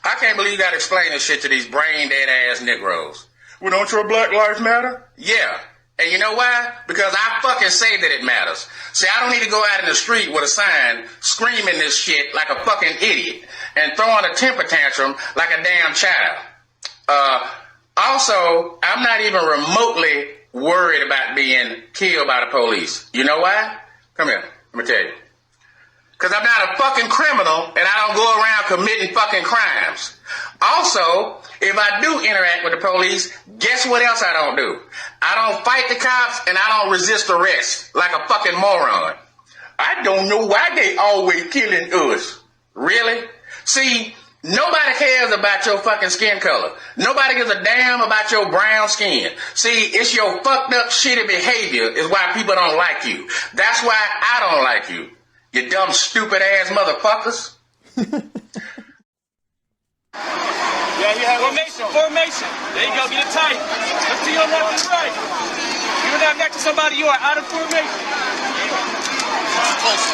I can't believe you gotta explain this shit to these brain dead ass Negroes. Well, don't your Black Lives Matter? Yeah. And you know why? Because I fucking say that it matters. See, I don't need to go out in the street with a sign screaming this shit like a fucking idiot and throwing a temper tantrum like a damn child. Also, I'm not even remotely worried about being killed by the police. You know why? Come here, let me tell you. Because I'm not a fucking criminal and I don't go around committing fucking crimes. Also, if I do interact with the police, guess what else I don't do? I don't fight the cops and I don't resist arrest like a fucking moron. I don't know why they always killing us. Really? See, nobody cares about your fucking skin color. Nobody gives a damn about your brown skin. See, it's your fucked up shitty behavior is why people don't like you. That's why I don't like you. You dumb, stupid ass motherfuckers. Yeah, you have formation. There you go, get it tight. Let's see your left and right. You're not next to somebody, you are out of formation. Close.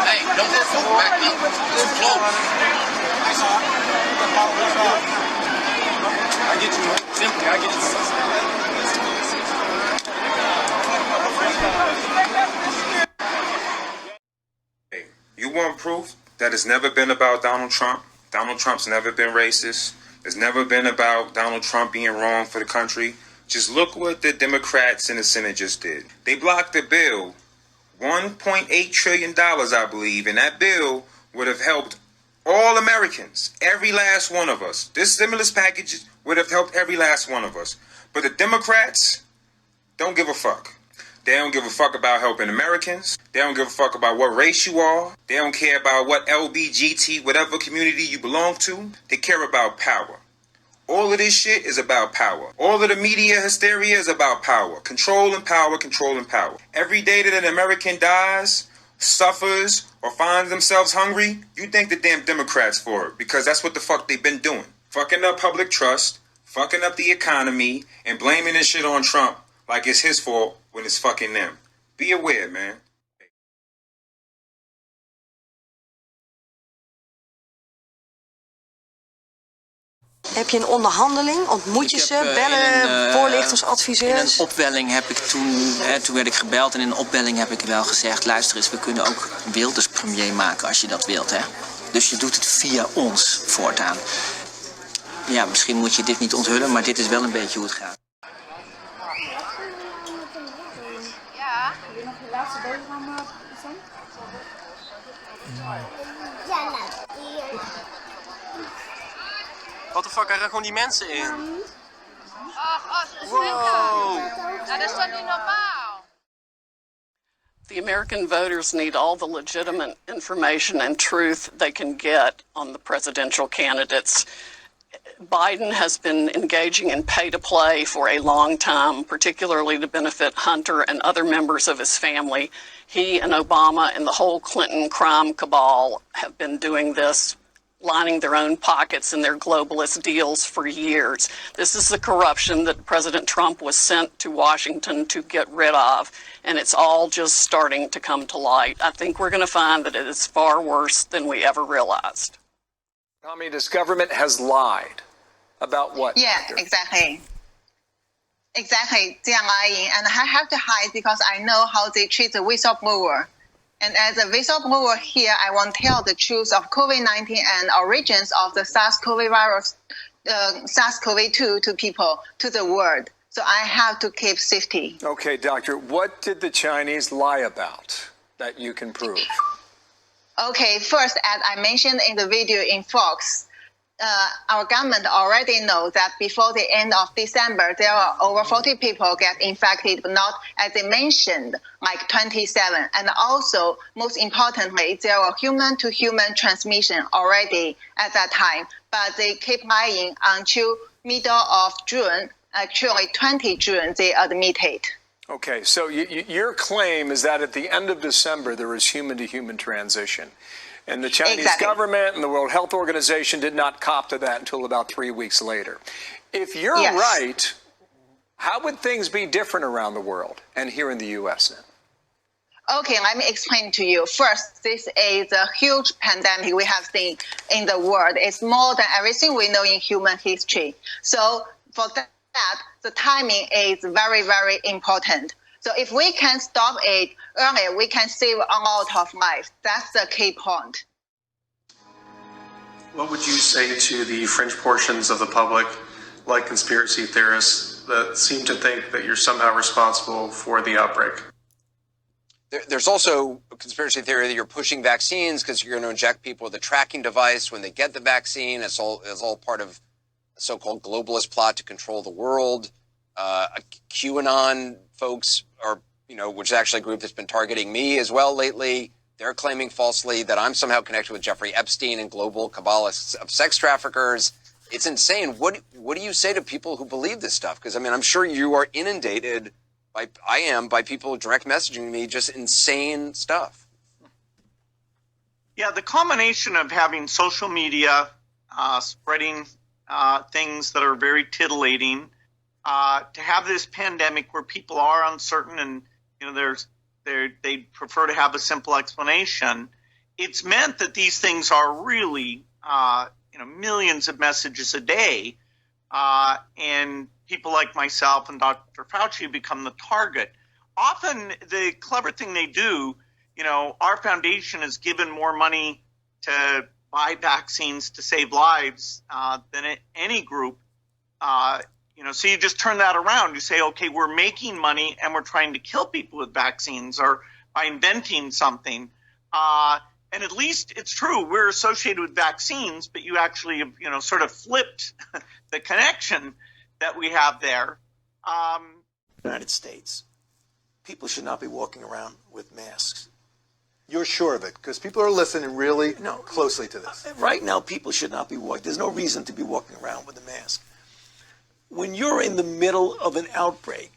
Hey, don't go so back up. It's close. I get you. Simply, I get you. You want proof that it's never been about Donald Trump? Donald Trump's never been racist. It's never been about Donald Trump being wrong for the country. Just look what the Democrats in the Senate just did. They blocked the bill, $1.8 trillion, I believe, and that bill would have helped all Americans, every last one of us. This stimulus package would have helped every last one of us. But the Democrats don't give a fuck. They don't give a fuck about helping Americans. They don't give a fuck about what race you are. They don't care about what LBGT, whatever community you belong to. They care about power. All of this shit is about power. All of the media hysteria is about power. Control and power, control and power. Every day that an American dies, suffers, or finds themselves hungry, you thank the damn Democrats for it, because that's what the fuck they've been doing. Fucking up public trust, fucking up the economy, and blaming this shit on Trump like it's his fault when it's fucking them. Be aware, man. Heb je een onderhandeling? Ontmoet je ze? Bellen? Voorlichtersadviseurs? In een opwelling heb ik toen werd ik gebeld en in een opwelling heb ik wel gezegd, luister eens, we kunnen ook Wilders premier maken als je dat wilt, hè. Dus je doet het via ons voortaan. Ja, misschien moet je dit niet onthullen, maar dit is wel een beetje hoe het gaat. Ja. Wil je nog je laatste boterham zijn? Wat de fuck, er gaan gewoon die mensen in. Wow. Nou, dat is toch niet normaal? The American voters need all the legitimate information and truth they can get on the presidential candidates. Biden has been engaging in pay-to-play for a long time, particularly to benefit Hunter and other members of his family. He and Obama and the whole Clinton crime cabal have been doing this, lining their own pockets in their globalist deals for years. This is the corruption that President Trump was sent to Washington to get rid of, and it's all just starting to come to light. I think we're going to find that it is far worse than we ever realized. Communist government has lied about what? Yeah, exactly. Exactly. They are lying, and I have to hide because I know how they treat the whistleblower. And as a whistleblower here, I want to tell the truth of COVID-19 and origins of the SARS-CoV virus, SARS-CoV-2 to people, to the world. So I have to keep safety. Okay, doctor, what did the Chinese lie about that you can prove? Okay, first, as I mentioned in the video in Fox, our government already knows that before the end of December, there are over 40 people get infected, but not, as they mentioned, like 27. And also, most importantly, there were human-to-human transmission already at that time. But they keep lying until middle of June, actually 20 June, they admitted. Okay, so your claim is that at the end of December, there was human-to-human transition. And the Chinese government and the World Health Organization did not cop to that until about 3 weeks later. If you're right, how would things be different around the world and here in the U.S. then? Okay, let me explain to you. First, this is a huge pandemic we have seen in the world. It's more than everything we know in human history. So for that, the timing is very, very important. So if we can stop it earlier, we can save a lot of lives. That's the key point. What would you say to the fringe portions of the public, like conspiracy theorists, that seem to think that you're somehow responsible for the outbreak? There's also a conspiracy theory that you're pushing vaccines because you're going to inject people with a tracking device when they get the vaccine. It's all part of a so-called globalist plot to control the world. QAnon folks are, which is actually a group that's been targeting me as well lately. They're claiming falsely that I'm somehow connected with Jeffrey Epstein and global cabalists of sex traffickers. It's insane. What do you say to people who believe this stuff? Because, I'm sure you are inundated by people direct messaging me just insane stuff. Yeah, the combination of having social media, spreading things that are very titillating, to have this pandemic where people are uncertain and they prefer to have a simple explanation. It's meant that these things are really millions of messages a day, and people like myself and Dr. Fauci become the target. Often the clever thing they do, our foundation has given more money to buy vaccines to save lives than any group. So you just turn that around. You say, okay, we're making money and we're trying to kill people with vaccines or by inventing something. And at least it's true, we're associated with vaccines, but you actually have, sort of flipped the connection that we have there. United States, people should not be walking around with masks. You're sure of it? Because people are listening really closely to this. Right now, people should not be walking. There's no reason to be walking around with a mask. When you're in the middle of an outbreak,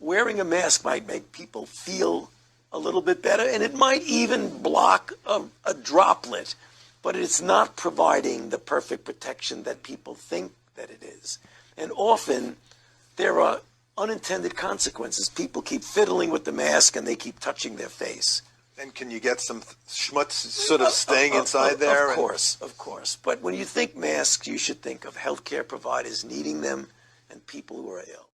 wearing a mask might make people feel a little bit better, and it might even block a droplet, but it's not providing the perfect protection that people think that it is. And often, there are unintended consequences. People keep fiddling with the mask, and they keep touching their face. And can you get some schmutz sort of staying inside there? Of course. But when you think masks, you should think of healthcare providers needing them and people who are ill.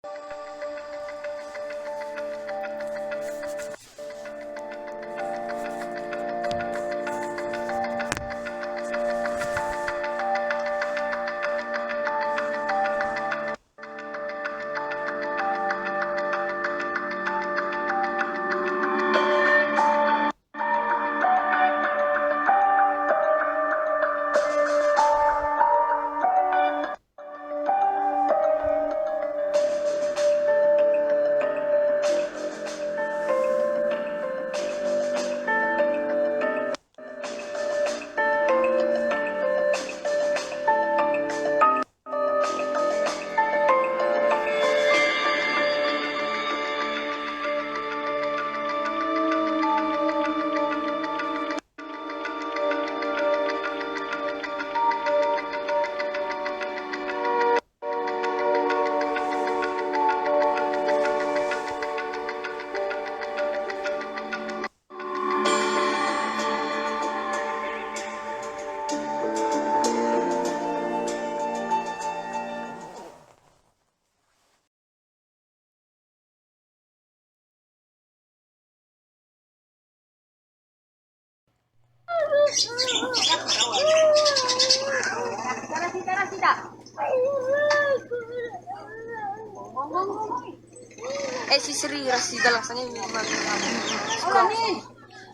Si Sri rasi dalang sangi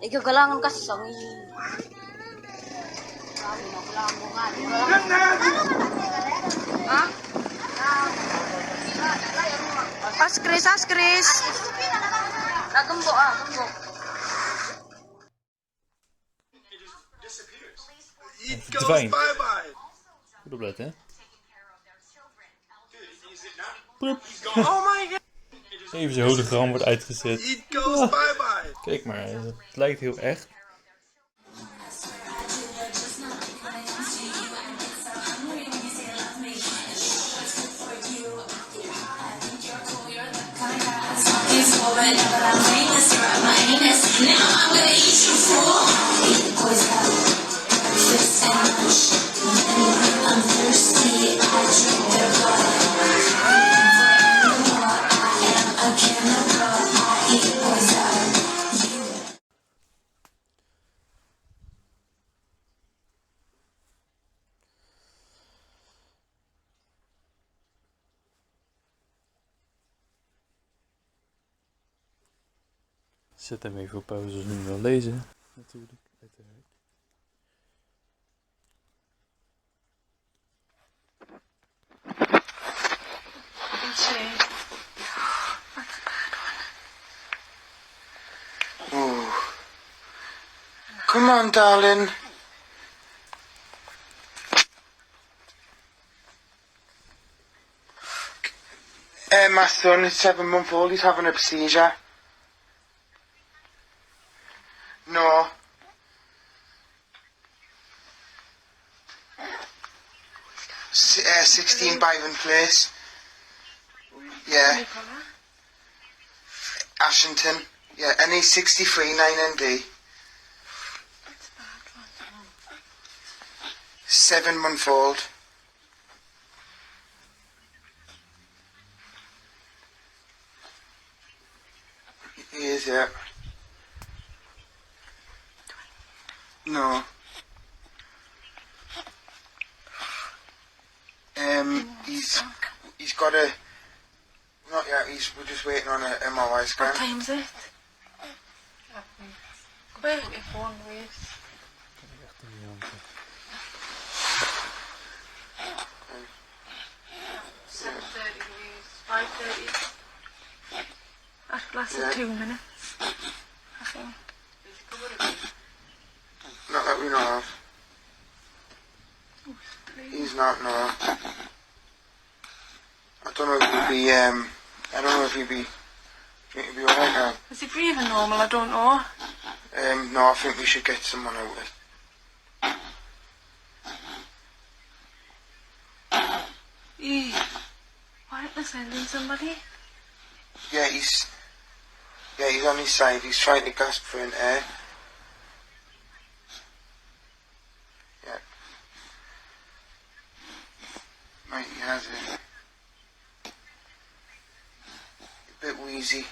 ikaw galangan kasi sangi Askris Nagembo gembo Verdwijnt. Goed opletten, hè? Ploep. Even zijn hologram wordt uitgezet. Ah, kijk maar, het lijkt heel echt. It's famous. Now I'm gonna eat you full. Eat the poison out. Breakfast sandwich. Whenever I'm thirsty, I drink their blood. I am a cannibal. I eat poison. Zet hem even op pauze als je nu wil lezen. Natuurlijk, uiteraard. Ooh. Come on, darling. My son is 7-month-old. He's having a seizure. No. S 16 Byron Place. Yeah. Ashington. Yeah, NE 63 9ND. 7-month-old. He is, yeah. No. He's got a. Not yet. We're just waiting on a MRI scan. What time is it? Where is your phone, Reese? 7:30 degrees. 5:30. That lasted 2 minutes. I think. Not that we know of. He's not, no. I don't know if he'd be, I don't know if he'd be alright now. Is he breathing normal? I don't know. No, I think we should get someone out of it. Why aren't they sending somebody? Yeah, he's on his side. He's trying to gasp for an air. Yeah. Right, he has it. A bit wheezy.